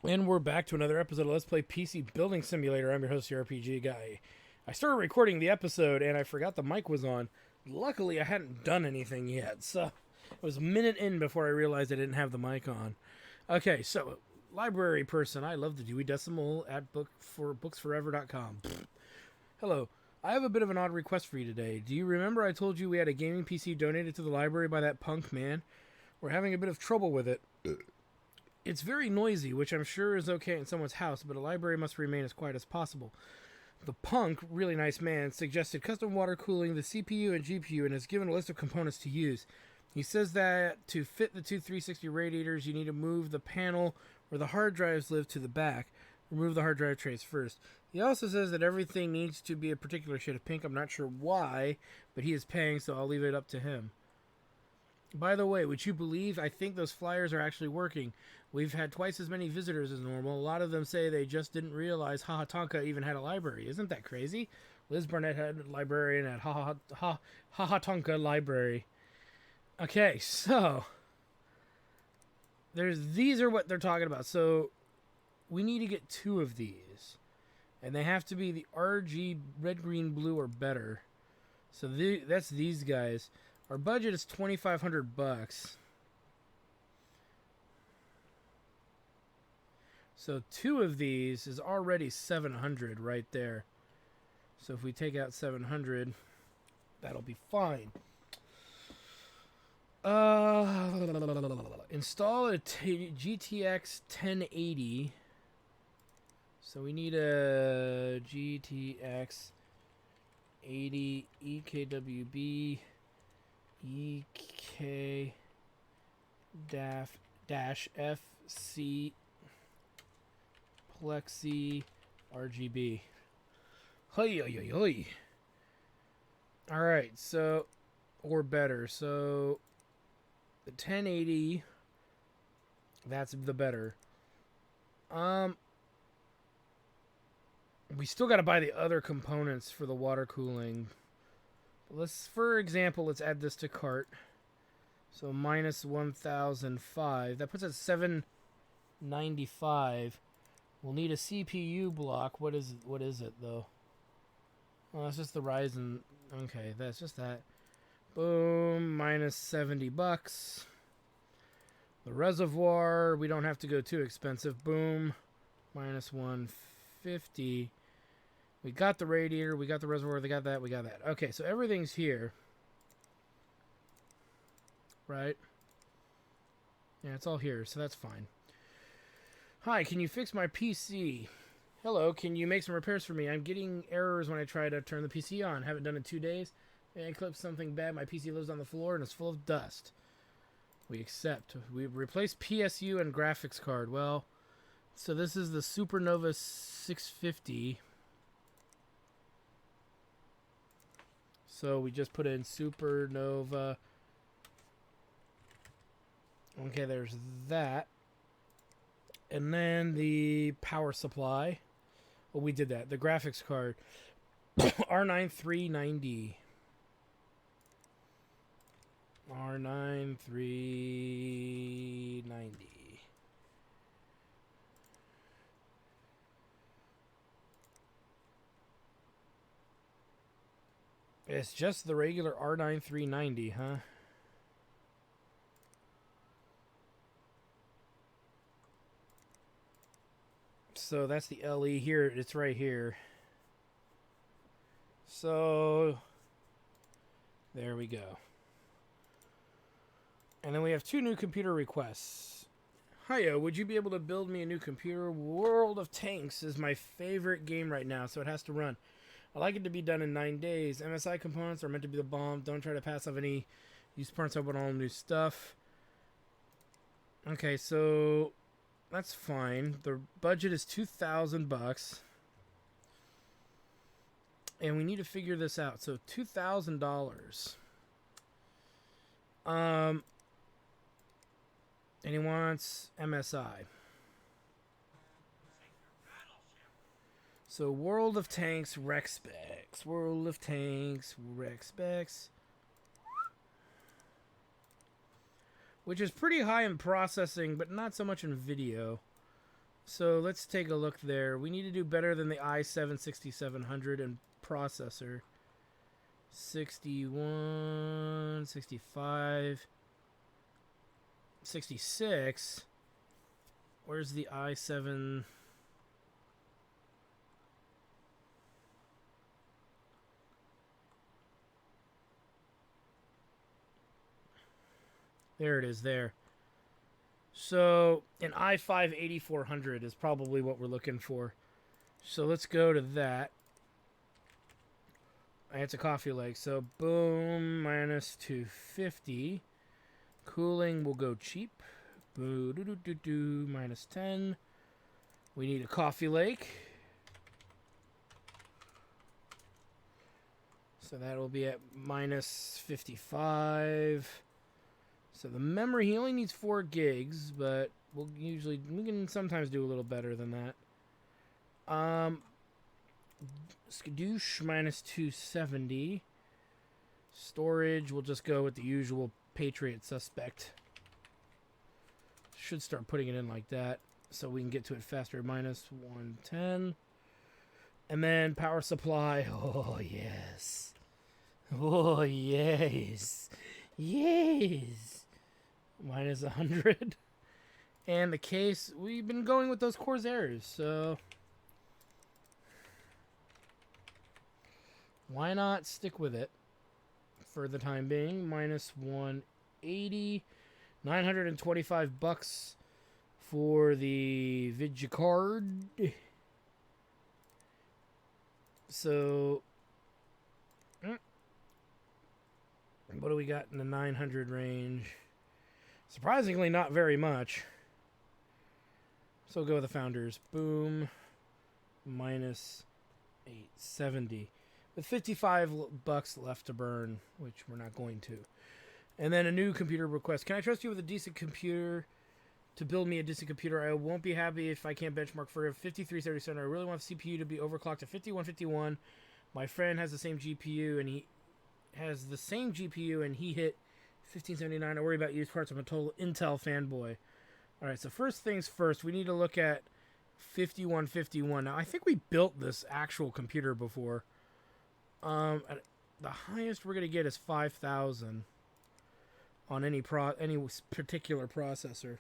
And we're back to another episode of Let's Play PC Building Simulator. I'm your host, the RPG Guy. I started recording the episode and I forgot the mic was on. Luckily, I hadn't done anything yet, so it was a minute in before I realized I didn't have the mic on. Okay, so library person, I love the Dewey Decimal at booksforever.com. Hello, I have a bit of an odd request for you today. Do you remember I told you we had a gaming PC donated to the library by that punk man? We're having a bit of trouble with it. It's very noisy, which I'm sure is okay in someone's house, but a library must remain as quiet as possible. The punk, really nice man, suggested custom water cooling, the CPU and GPU, and has given a list of components to use. He says that to fit the two 360 radiators, you need to move the panel where the hard drives live to the back. Remove the hard drive trays first. He also says that everything needs to be a particular shade of pink. I'm not sure why, but he is paying, so I'll leave it up to him. By the way, would you believe I think those flyers are actually working? We've had twice as many visitors as normal. A lot of them say they just didn't realize Hahatonka even had a library. Isn't that crazy? Liz Barnett had a librarian at Hahatonka Library. Okay, so these are what they're talking about. So we need to get two of these, and they have to be the RG red, green, blue or better. So that's these guys. Our budget is $2,500. So two of these is already $700 right there. So if we take out $700, that'll be fine. Install a GTX 1080. So we need a GTX 80 EKWB EK dash FC Plexi RGB. Hoi, hoi, hoi, hoi. Alright, so, or better. So, the 1080, that's the better. We still got to buy the other components for the water cooling. For example, let's add this to cart. So minus 1,005. That puts us 795. We'll need a CPU block. What is it though? Oh, it's just the Ryzen. Okay, that's just that. Boom, minus $70. The reservoir, we don't have to go too expensive. Boom, minus 150. We got the radiator, we got the reservoir, we got that. Okay, so everything's here. Right? Yeah, it's all here, so that's fine. Hi, can you fix my PC? Hello, can you make some repairs for me? I'm getting errors when I try to turn the PC on. Haven't done it in 2 days. I clipped something bad. My PC lives on the floor and is full of dust. We accept. We replaced PSU and graphics card. Well, so this is the Supernova 650. So we just put in Supernova. Okay, there's that. And then the power supply. Well, we did that. The graphics card. R9 390. R9 390. It's just the regular R9 390, huh? So that's the LE here. It's right here. So there we go. And then we have two new computer requests. Hiya, would you be able to build me a new computer? World of Tanks is my favorite game right now, so it has to run. I like it to be done in 9 days. MSI components are meant to be the bomb. Don't try to pass off any used parts. I want all new stuff. Okay, so that's fine. The budget is $2,000. And we need to figure this out. So $2,000. And he wants MSI. So World of Tanks rec specs. World of Tanks rec specs. Which is pretty high in processing, but not so much in video. So let's take a look there. We need to do better than the i7 6700 and processor. 61, 65, 66. Where's the i7? There it is there. So an i5 8400 is probably what we're looking for. So let's go to that. It's a Coffee Lake. So boom, minus 250. Cooling will go cheap. Boo, doo, doo, doo, doo, minus 10. We need a Coffee Lake. So that will be at minus 55. So the memory, he only needs 4 gigs, but we can sometimes do a little better than that. Skadoosh, minus 270. Storage, we'll just go with the usual Patriot suspect. Should start putting it in like that, so we can get to it faster. Minus 110. And then power supply, oh yes. Oh yes. Yes. Minus 100. And the case, we've been going with those Corsairs, so why not stick with it for the time being? Minus 180. 925 bucks for the Vidya card. So what do we got in the 900 range? Surprisingly, not very much. So we'll go with the Founders. Boom. Minus 870. With 55 bucks left to burn, which we're not going to. And then a new computer request. Can I trust you with a decent computer to build me a decent computer? I won't be happy if I can't benchmark for a 5337. I really want the CPU to be overclocked to 5151. My friend has the same GPU and he hit 1579. I worry about used parts. I'm a total Intel fanboy. All right, so first things first, we need to look at 5151. Now, I think we built this actual computer before. The highest we're going to get is 5,000 on any particular processor.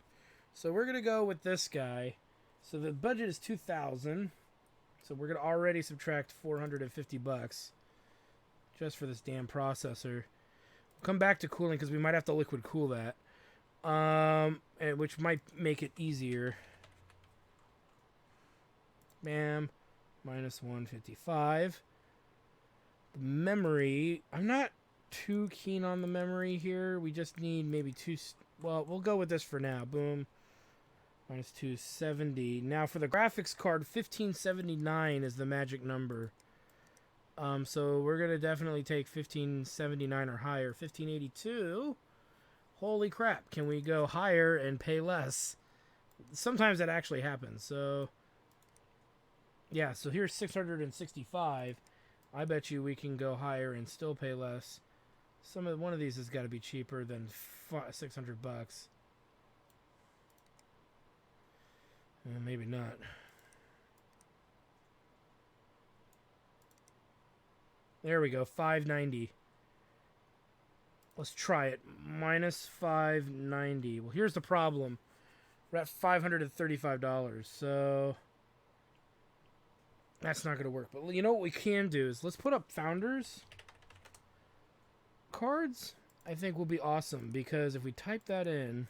So we're going to go with this guy. So the budget is 2,000. So we're going to already subtract 450 bucks just for this damn processor. We'll come back to cooling because we might have to liquid cool that. Which might make it easier. Bam. Minus 155. The memory, I'm not too keen on the memory here. We just need maybe well, we'll go with this for now. Boom. Minus 270. Now for the graphics card, 1579 is the magic number. So we're going to definitely take 1579 or higher. 1582. Holy crap. Can we go higher and pay less? Sometimes that actually happens. So, yeah. So here's 665. I bet you we can go higher and still pay less. One of these has got to be cheaper than 600 bucks. Maybe not. There we go, 590. Let's try it. Minus 590. Well, here's the problem. We're at $535, so that's not going to work. But you know what we can do is let's put up Founders cards. I think will be awesome because if we type that in,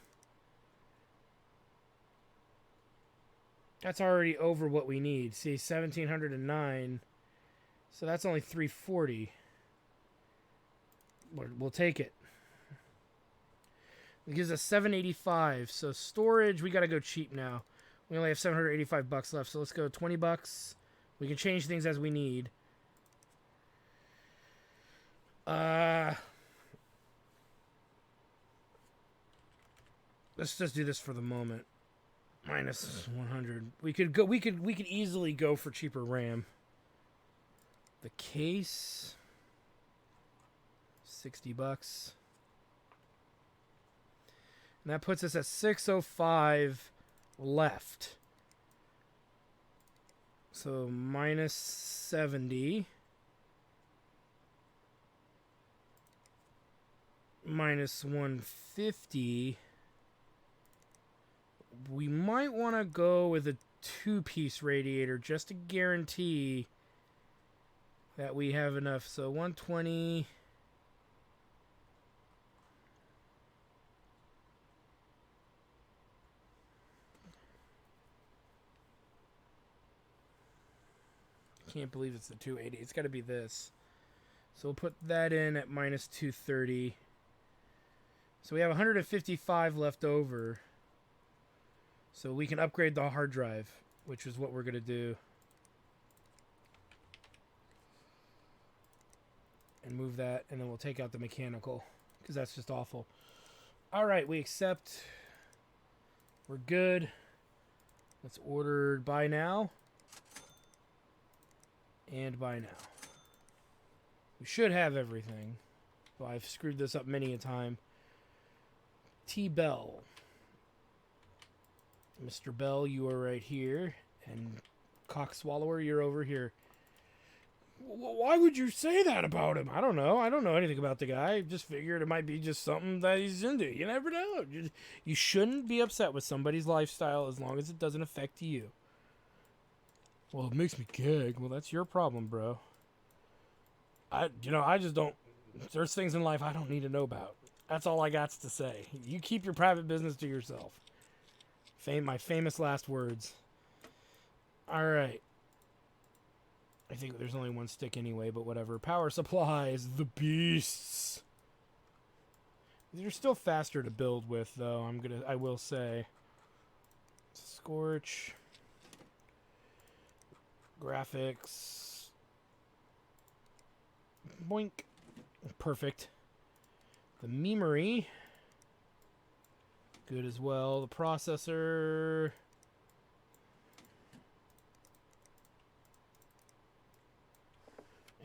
that's already over what we need. See, 1,709. So that's only 340. We'll take it. It gives us 785. So storage, we got to go cheap now. We only have 785 bucks left. So let's go 20 bucks. We can change things as we need. Let's just do this for the moment. Minus 100. We could easily go for cheaper RAM. The case, 60 bucks. And that puts us at 605 left. So minus 70. Minus 150. We might want to go with a 2-piece radiator just to guarantee that we have enough. So 120. Can't believe it's the 280. It's got to be this. So we'll put that in at minus 230. So we have 155 left over. So we can upgrade the hard drive, which is what we're going to do. And move that, and then we'll take out the mechanical, because that's just awful. All right, we accept. We're good. Let's order buy now. And buy now. We should have everything. Well, I've screwed this up many a time. T. Bell. Mr. Bell, you are right here. And Cockswallower, you're over here. Why would you say that about him? I don't know. I don't know anything about the guy. I just figured it might be just something that he's into. You never know. You shouldn't be upset with somebody's lifestyle as long as it doesn't affect you. Well, it makes me gag. Well, that's your problem, bro. I just don't. There's things in life I don't need to know about. That's all I got to say. You keep your private business to yourself. My famous last words. All right. I think there's only one stick anyway, but whatever. Power supplies, the beasts. They're still faster to build with, though. I will say. Scorch. Graphics. Boink. Perfect. The memory. Good as well. The processor.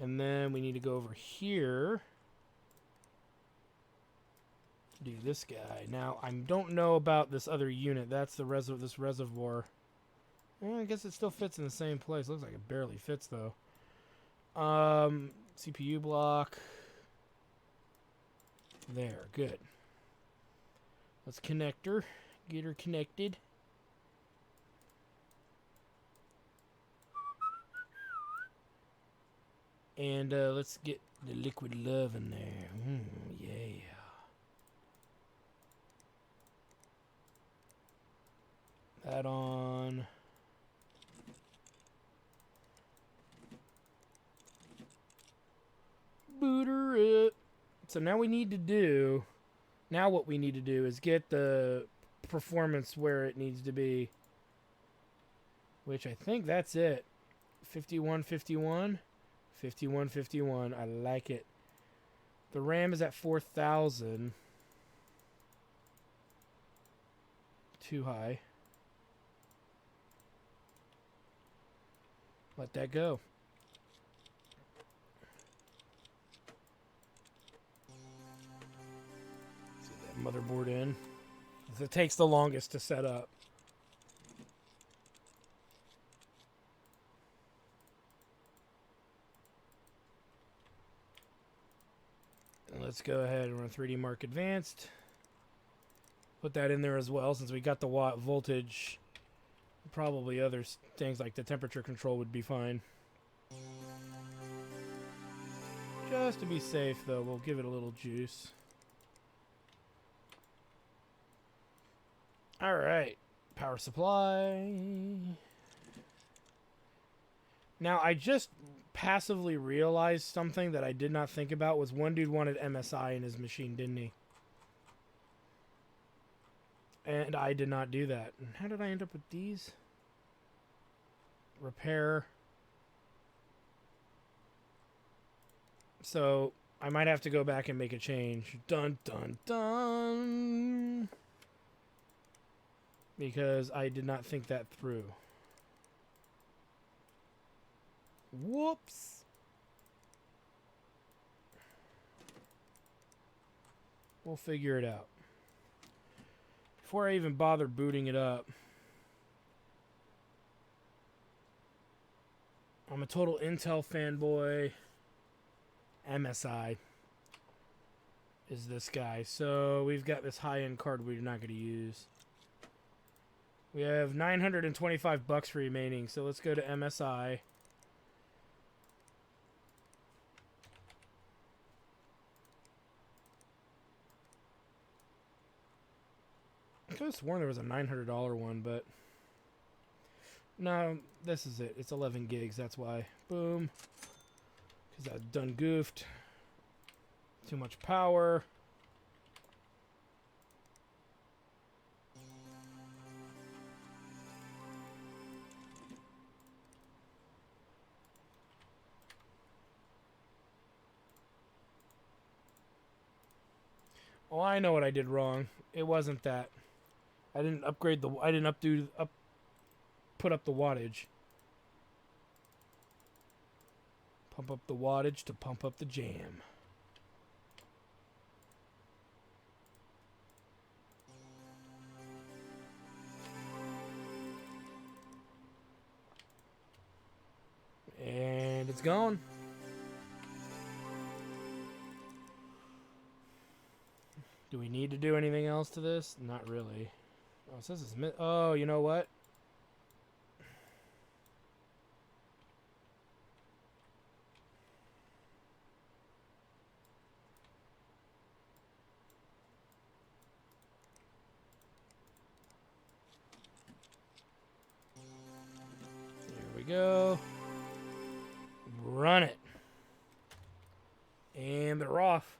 And then we need to go over here. Do this guy. Now, I don't know about this other unit. That's the this reservoir. I guess it still fits in the same place. Looks like it barely fits, though. CPU block. There, good. Let's connect her. Get her connected. And let's get the liquid love in there. Yeah. That on. Boot her up. So now what we need to do is get the performance where it needs to be. Which I think that's it. 5151. 5151. I like it. The RAM is at 4,000. Too high. Let that go. Set that motherboard in. It takes the longest to set up. Let's go ahead and run 3D Mark Advanced. Put that in there as well, since we got the watt voltage. Probably other things like the temperature control would be fine. Just to be safe, though, we'll give it a little juice. Alright. Power supply. Now, I just passively realized something that I did not think about was one dude wanted MSI in his machine, didn't he? And I did not do that. And how did I end up with these? Repair. So I might have to go back and make a change. Dun, dun, dun. Because I did not think that through. Whoops. We'll figure it out. Before I even bother booting it up. I'm a total Intel fanboy. MSI is this guy. So we've got this high-end card we're not going to use. We have $925 remaining, so let's go to MSI. I could have sworn there was a $900 one, but no, this is it. It's 11 gigs, that's why. Boom. Because I've done goofed. Too much power. Oh, I know what I did wrong. It wasn't that. I didn't upgrade the. I didn't put up the wattage. Pump up the wattage to pump up the jam. And it's gone. Do we need to do anything else to this? Not really. Oh, it says it's oh, you know what? There we go. Run it. And they're off.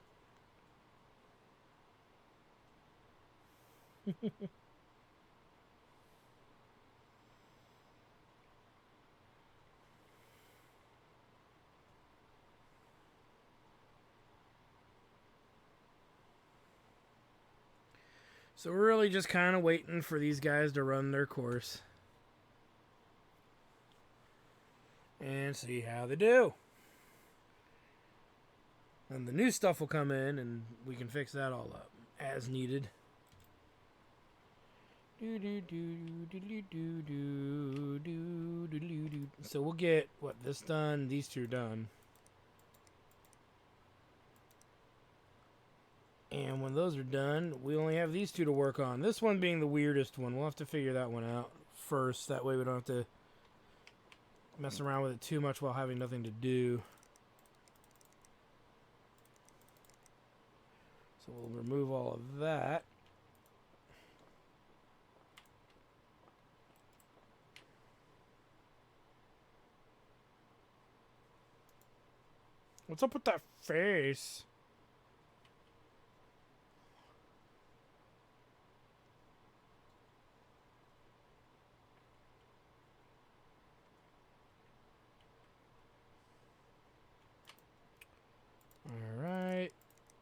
So we're really just kind of waiting for these guys to run their course. And see how they do. And the new stuff will come in and we can fix that all up as needed. So we'll get, what, this done, these two done. And when those are done, we only have these two to work on. This one being the weirdest one. We'll have to figure that one out first. That way we don't have to mess around with it too much while having nothing to do. So we'll remove all of that. What's up with that face? Alright.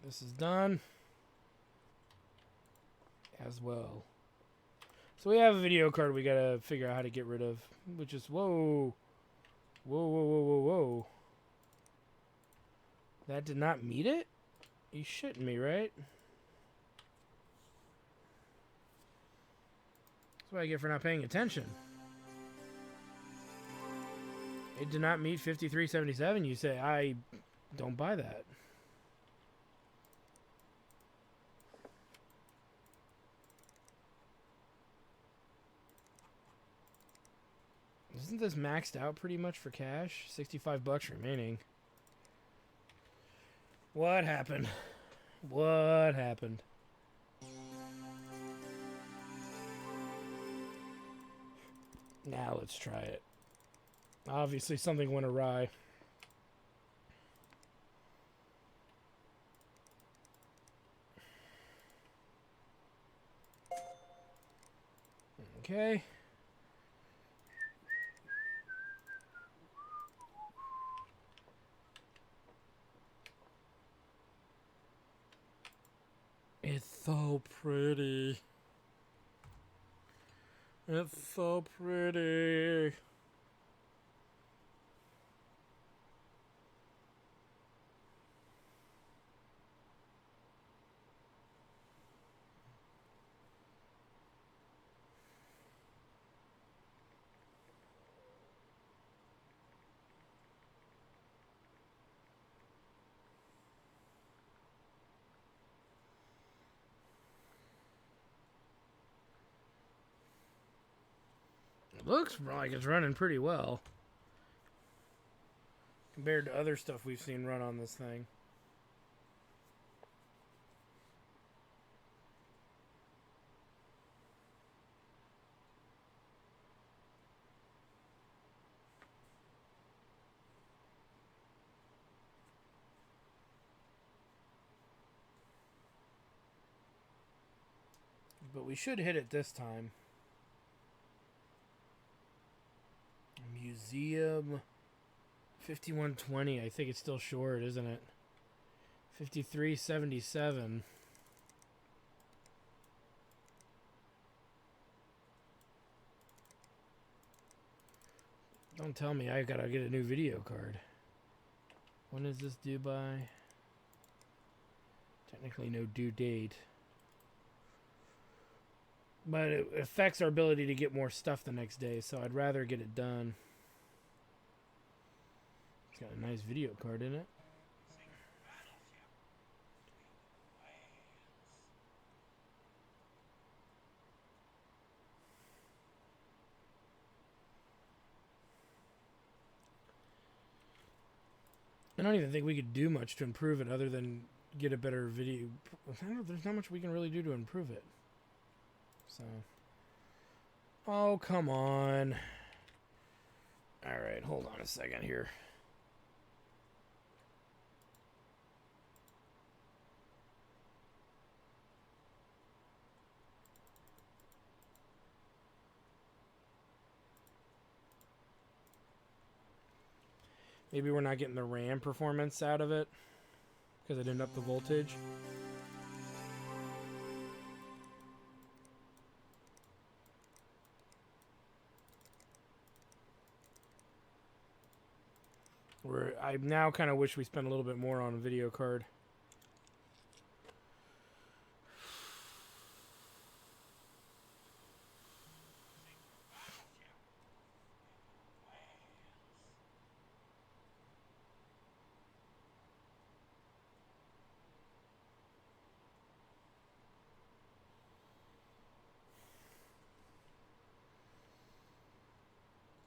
This is done. As well. So we have a video card we gotta figure out how to get rid of. Which is, whoa. Whoa, whoa, whoa, whoa, whoa. That did not meet it? You shitting me, right? That's what I get for not paying attention. It did not meet 5377, you say. I don't buy that. Isn't this maxed out pretty much for cash? $65 remaining. What happened? What happened? Now let's try it. Obviously something went awry. Okay. It's so pretty. It's so pretty. Looks like it's running pretty well compared to other stuff we've seen run on this thing. But we should hit it this time. Museum 5120. I think it's still short, isn't it? 5377. Don't tell me I gotta get a new video card. When is this due by? Technically no due date. But it affects our ability to get more stuff the next day, so I'd rather get it done. It's got a nice video card in it. I don't even think we could do much to improve it other than get a better video. There's not much we can really do to improve it. So, oh, come on. All right, hold on a second here. Maybe we're not getting the RAM performance out of it because I didn't up the voltage. I now kind of wish we spent a little bit more on a video card.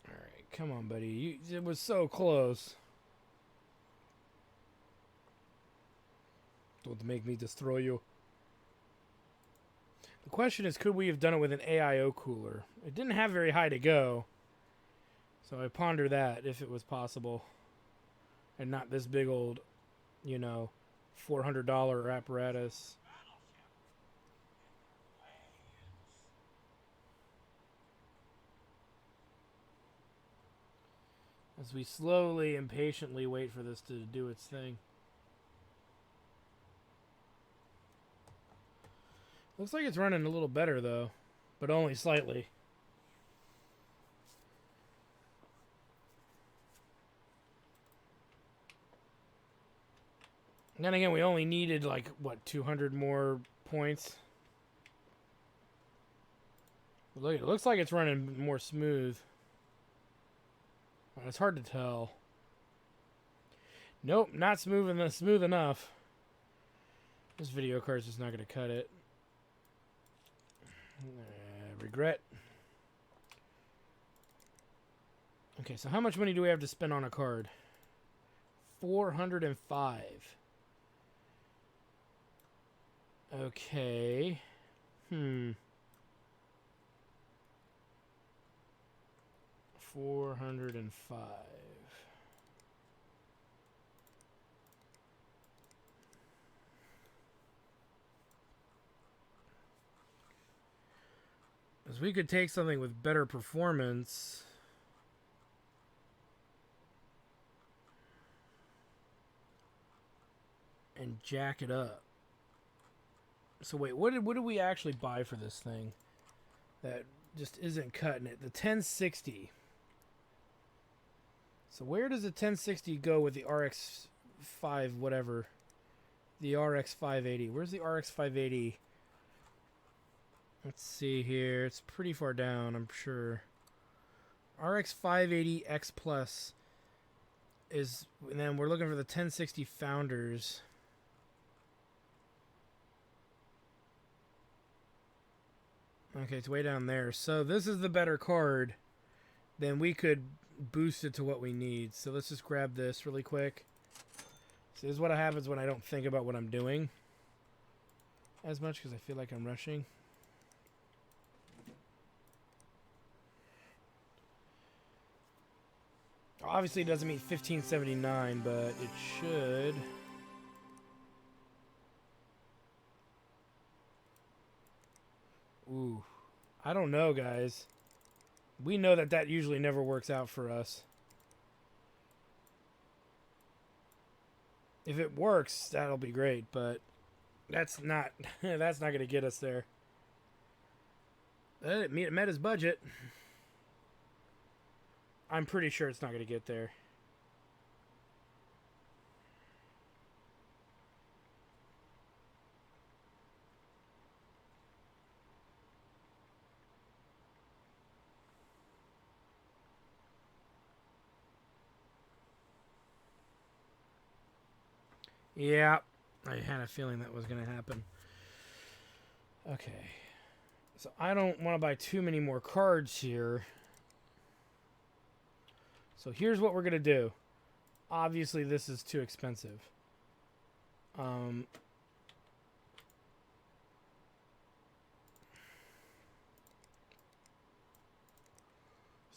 All right, come on, buddy. It was so close. Don't make me destroy you. The question is, could we have done it with an AIO cooler? It didn't have very high to go. So I ponder that, if it was possible. And not this big old, you know, $400 apparatus. As we slowly and patiently wait for this to do its thing. Looks like it's running a little better, though. But only slightly. And then again, we only needed, like, what, 200 more points? Look, it looks like it's running more smooth. It's hard to tell. Nope, not smooth enough. This video card's just not going to cut it. Regret. Okay, so how much money do we have to spend on a card? 405. Okay. 405. Because we could take something with better performance. And jack it up. So wait, what did we actually buy for this thing? That just isn't cutting it. The 1060. So where does the 1060 go with the RX 5 whatever? The RX 580. Where's the RX 580? Let's see here. It's pretty far down, I'm sure. RX 580 X Plus is, and then we're looking for the 1060 Founders. Okay, it's way down there. So this is the better card. then we could boost it to what we need. So let's just grab this really quick. So this is what happens when I don't think about what I'm doing as much because I feel like I'm rushing. Obviously it doesn't meet 1579, but it should. Ooh. I don't know, guys. We know that that usually never works out for us. If it works, that'll be great, but that's not that's not going to get us there. It met his budget. I'm pretty sure it's not going to get there. Yeah, I had a feeling that was going to happen. Okay. So I don't want to buy too many more cards here. So here's what we're going to do. Obviously, this is too expensive. So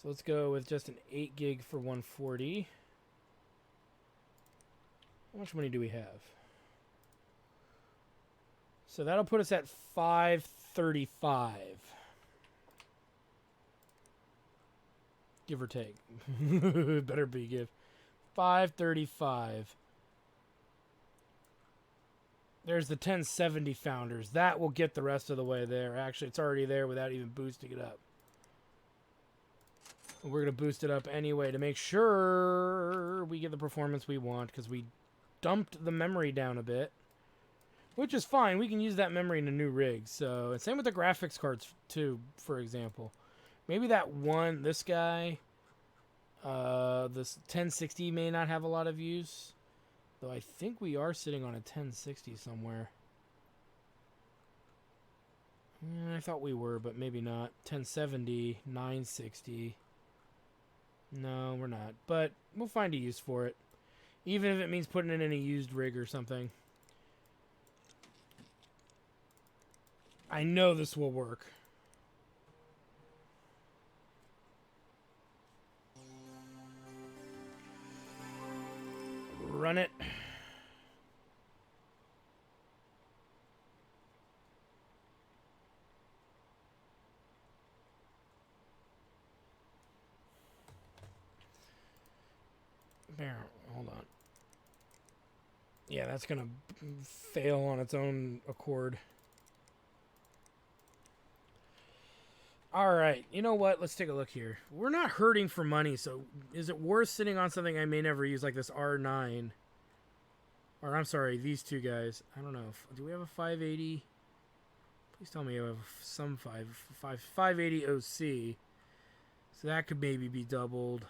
let's go with just an 8 gig for 140. How much money do we have? So that'll put us at 535. Give or take. Better be give. 535. There's the 1070 Founders. That will get the rest of the way there. Actually, it's already there without even boosting it up. We're going to boost it up anyway to make sure we get the performance we want because we dumped the memory down a bit. Which is fine. We can use that memory in a new rig. So, and same with the graphics cards too, for example. Maybe that one, this guy, this 1060 may not have a lot of use. Though I think we are sitting on a 1060 somewhere. I thought we were, but maybe not. 1070, 960. No, we're not. But we'll find a use for it. Even if it means putting it in a used rig or something. I know this will work. Run it. There, hold on. Yeah, that's gonna fail on its own accord. Alright, you know what? Let's take a look here. We're not hurting for money, so is it worth sitting on something I may never use, like this R9? Or, I'm sorry, these two guys. I don't know. Do we have a 580? Please tell me you have some 580 OC. So that could maybe be doubled.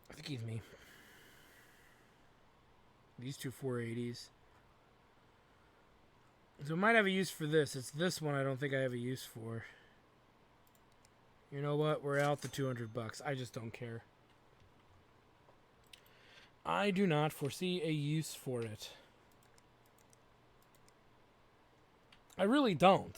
Excuse me. These two 480s. So it might have a use for this. It's this one I don't think I have a use for. You know what? We're out the $200. I just don't care. I do not foresee a use for it. I really don't.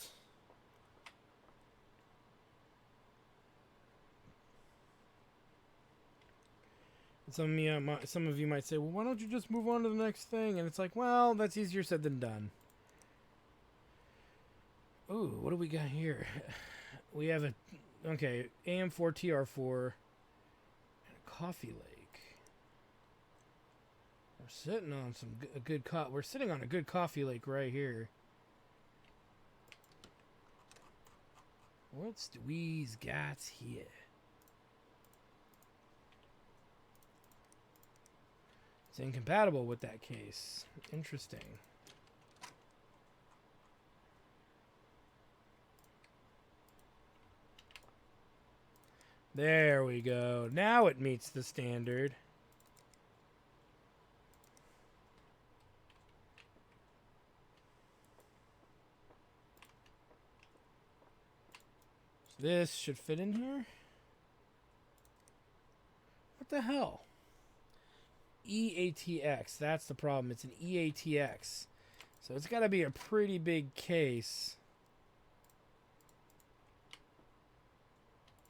Some of you might say, well, why don't you just move on to the next thing? And it's like, well, that's easier said than done. Ooh, what do we got here? We have a, okay, AM4 TR4 and a Coffee Lake. We're sitting on we're sitting on a good Coffee Lake right here. What's we's got here? It's incompatible with that case. Interesting. There we go. Now it meets the standard. This should fit in here. What the hell? EATX. That's the problem. It's an EATX. So it's got to be a pretty big case.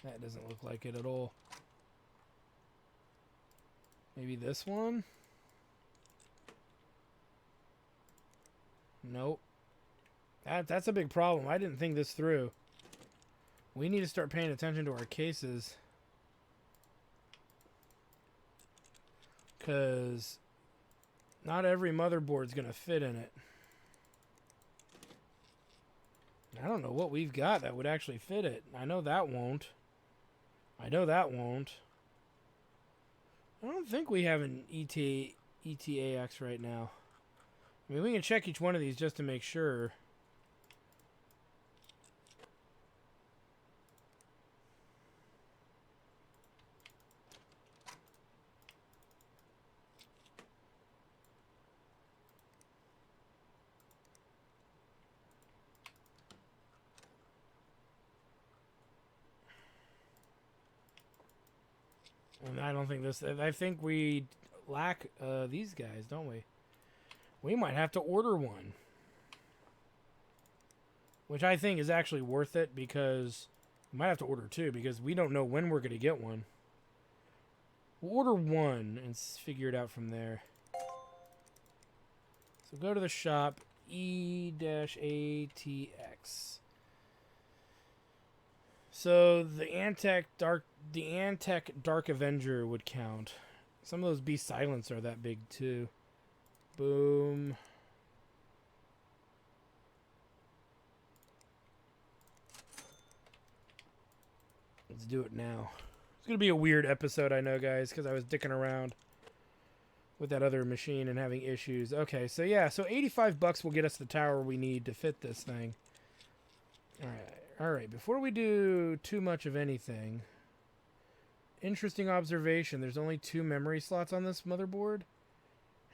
That doesn't look like it at all. Maybe this one? Nope. That's a big problem. I didn't think this through. We need to start paying attention to our cases. Because not every motherboard's going to fit in it. I don't know what we've got that would actually fit it. I know that won't. I know that won't. I don't think we have an ETAX right now. I mean, we can check each one of these just to make sure. And I don't think this... I think we lack these guys, don't we? We might have to order one. Which I think is actually worth it because... We might have to order two because we don't know when we're going to get one. We'll order one and figure it out from there. So go to the shop. E-ATX. So the Antec Dark Avenger would count. Some of those Beast Silence are that big too. Boom. Let's do it now. It's gonna be a weird episode, I know, guys, because I was dicking around with that other machine and having issues. Okay, so yeah, so 85 bucks will get us the tower we need to fit this thing. Alright, before we do too much of anything, interesting observation, there's only 2 memory slots on this motherboard,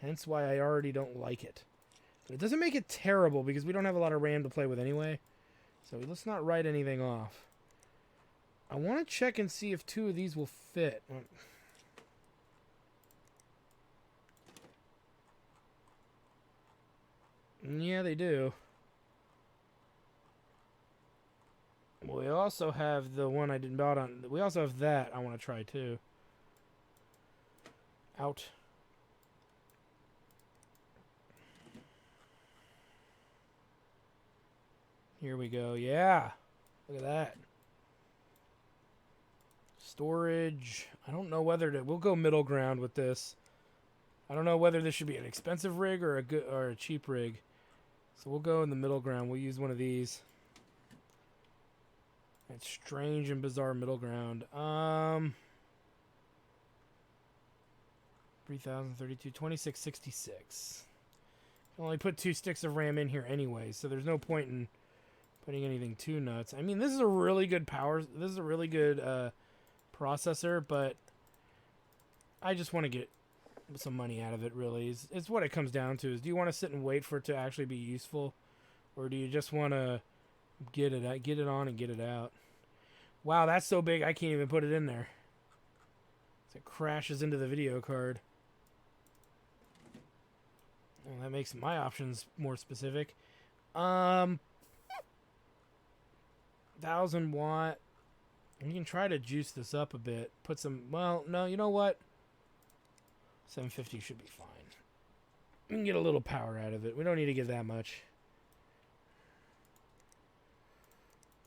hence why I already don't like it. But it doesn't make it terrible because we don't have a lot of RAM to play with anyway, so let's not write anything off. I want to check and see if 2 of these will fit. Yeah, they do. We also have the one I didn't buy on. We also have that I want to try too. Out. Here we go. Yeah. Look at that. Storage. I don't know whether to... We'll go middle ground with this. I don't know whether this should be an expensive rig or a cheap rig. So we'll go in the middle ground. We'll use one of these. It's strange and bizarre middle ground. 3032, 2666. I'll only put 2 sticks of RAM in here anyway, so there's no point in putting anything too nuts. I mean, this is a really good power. This is a really good processor, but I just want to get some money out of it. Really, it's what it comes down to. Is do you want to sit and wait for it to actually be useful, or do you just want to get it on and get it out? Wow, that's so big I can't even put it in there. It crashes into the video card. Well, that makes my options more specific. 1000 watt. You can try to juice this up a bit. Put some... Well, no, you know what? 750 should be fine. We can get a little power out of it. We don't need to get that much.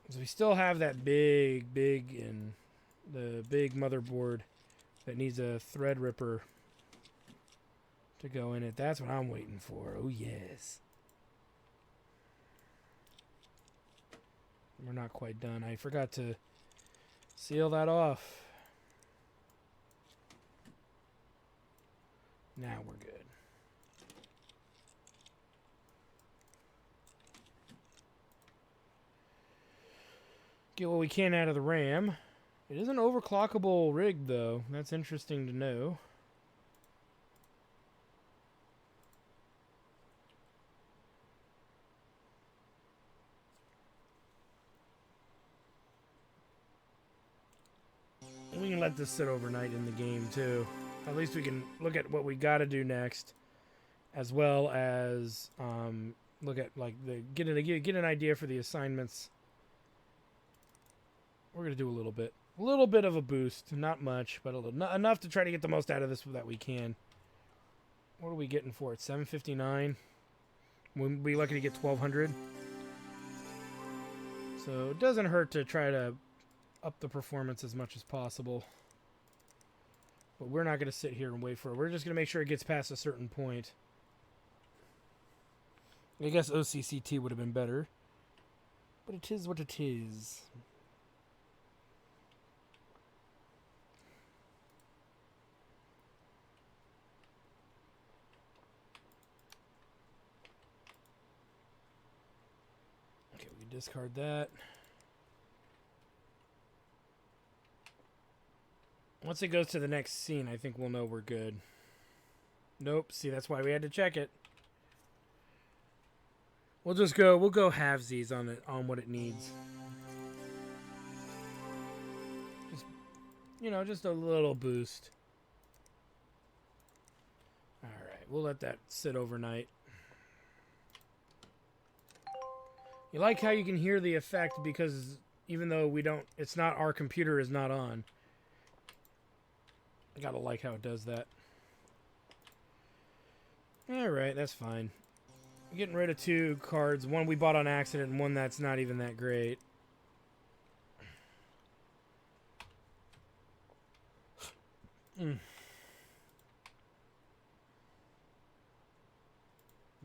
So we still have that big and the big motherboard that needs a thread ripper to go in it. That's what I'm waiting for. Oh, yes. We're not quite done. I forgot to seal that off. Now we're good. Get what we can out of the RAM. It is an overclockable rig, though. That's interesting to know. We can let this sit overnight in the game, too. At least we can look at what we got to do next, as well as look at, like, get an idea for the assignments. We're going to do a little bit. A little bit of a boost. Not much, but enough to try to get the most out of this that we can. What are we getting for it? 759. We'll be lucky to get 1200. So it doesn't hurt to try to up the performance as much as possible. But we're not going to sit here and wait for it. We're just going to make sure it gets past a certain point. I guess OCCT would have been better. But it is what it is. Okay, we can discard that. Once it goes to the next scene, I think we'll know we're good. Nope. See, that's why we had to check it. We'll go halvesies on it, on what it needs. Just, just a little boost. Alright, we'll let that sit overnight. You like how you can hear the effect because even though it's not, our computer is not on. I gotta like how it does that. Alright, that's fine. Getting rid of 2 cards. One we bought on accident and one that's not even that great.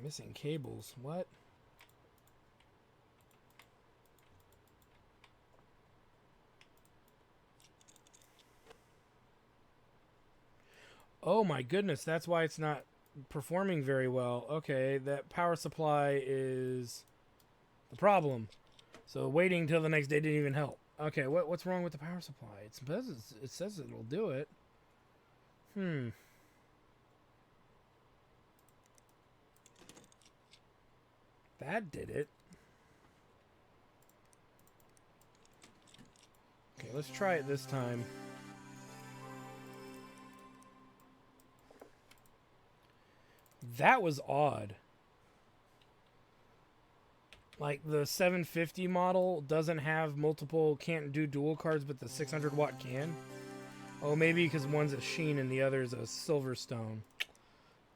Missing cables. What? Oh my goodness, that's why it's not performing very well. Okay, that power supply is the problem. So waiting till the next day didn't even help. Okay, what's wrong with the power supply? It says it'll do it. That did it. Okay, let's try it this time. That was odd. Like, the 750 model doesn't have can't do dual cards, but the 600 watt can. Oh, maybe because one's a sheen and the other's a Silverstone.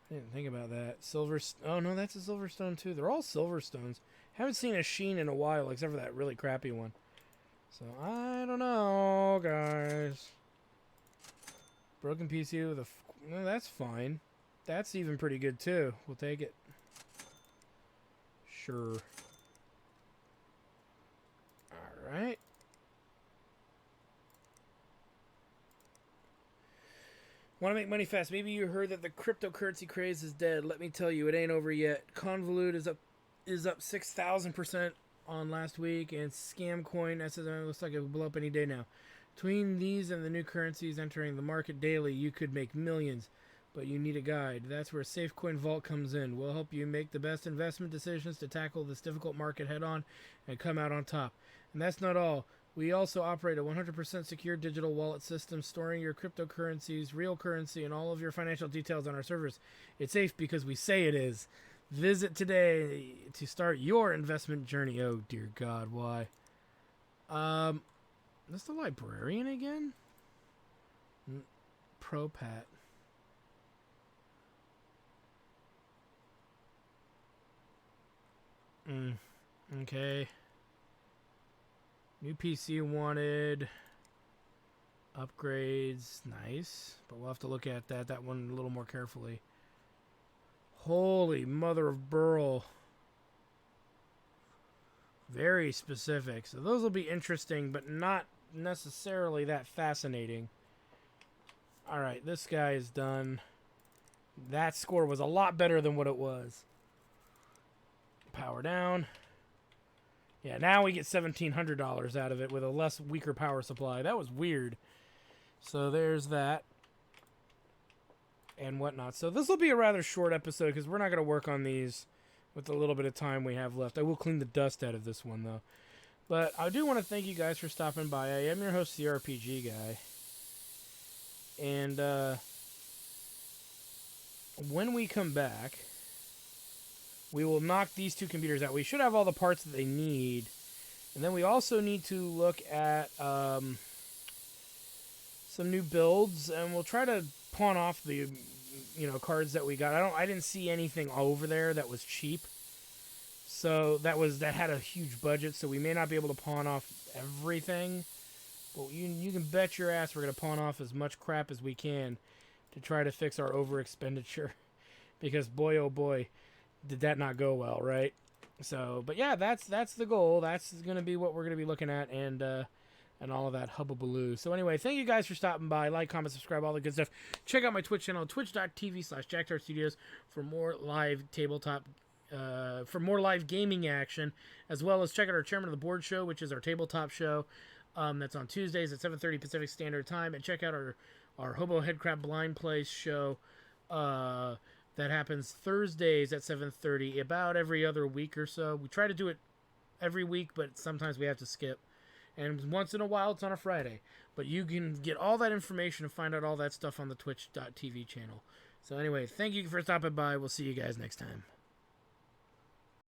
I didn't think about that. Oh, no, that's a Silverstone, too. They're all Silverstones. Haven't seen a sheen in a while, except for that really crappy one. So, I don't know, guys. Broken PC with a... No, that's fine. That's even pretty good, too. We'll take it. Sure. Alright. Want to make money fast? Maybe you heard that the cryptocurrency craze is dead. Let me tell you, it ain't over yet. Convolute is up 6,000% on last week, and Scamcoin looks like it will blow up any day now. Between these and the new currencies entering the market daily, you could make millions. But you need a guide. That's where SafeCoin Vault comes in. We'll help you make the best investment decisions to tackle this difficult market head on and come out on top. And that's not all. We also operate a 100% secure digital wallet system, storing your cryptocurrencies, real currency, and all of your financial details on our servers. It's safe because we say it is. Visit today to start your investment journey. Oh dear God, why? That's the librarian again? Propat. Okay. New PC wanted. Upgrades. Nice. But we'll have to look at that one a little more carefully. Holy mother of Burl. Very specific. So those will be interesting, but not necessarily that fascinating. Alright, this guy is done. That score was a lot better than what it was. Power down. Yeah, now we get $1,700 out of it with a weaker power supply. That was weird. So there's that. And whatnot. So this will be a rather short episode because we're not going to work on these with the little bit of time we have left. I will clean the dust out of this one, though. But I do want to thank you guys for stopping by. I am your host, the RPG Guy. And when we come back, we will knock these two computers out. We should have all the parts that they need. And then we also need to look at some new builds, and we'll try to pawn off the cards that we got. I didn't see anything over there that was cheap. So that had a huge budget, so we may not be able to pawn off everything. But you can bet your ass we're going to pawn off as much crap as we can to try to fix our over expenditure. Because boy oh boy, did that not go well, right? So, but yeah, that's the goal. That's going to be what we're going to be looking at, and all of that hubbubaloo. So anyway, thank you guys for stopping by. Like, comment, subscribe, all the good stuff. Check out my Twitch channel, twitch.tv/JackTartStudios for more live tabletop, for more live gaming action, as well as check out our Chairman of the Board show, which is our tabletop show. That's on Tuesdays at 7:30 Pacific Standard Time, and check out our Hobo Headcrab Blind Place show. That happens Thursdays at 7:30, about every other week or so. We try to do it every week, but sometimes we have to skip. And once in a while, it's on a Friday. But you can get all that information and find out all that stuff on the twitch.tv channel. So anyway, thank you for stopping by. We'll see you guys next time.